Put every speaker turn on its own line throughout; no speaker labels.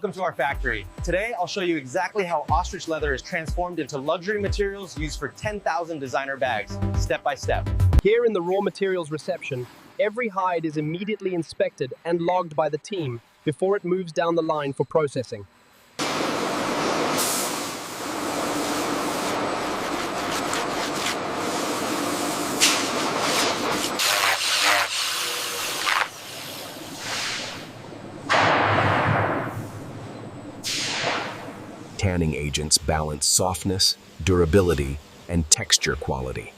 Welcome to our factory. Today, I'll show you exactly how ostrich leather is transformed into luxury materials used for 10,000 designer bags, step by step.
Here in the raw materials reception, every hide is immediately inspected and logged by the team before it moves down the line for processing.
Tanning agents balance softness, durability, and texture quality.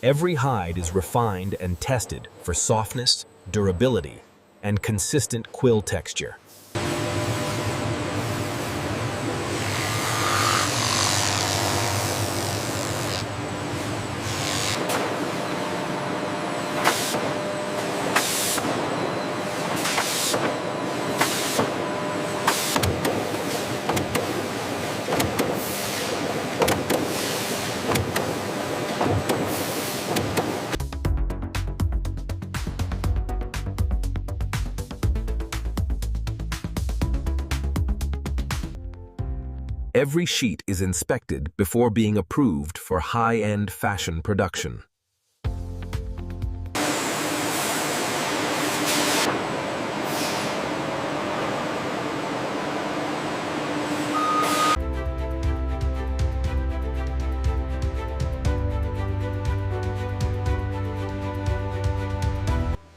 Every hide is refined and tested for softness, durability, and consistent quill texture. Every sheet is inspected before being approved for high-end fashion production.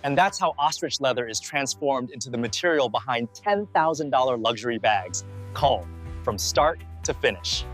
And that's how ostrich leather is transformed into the material behind $10,000 luxury bags, Cull, from start to finish.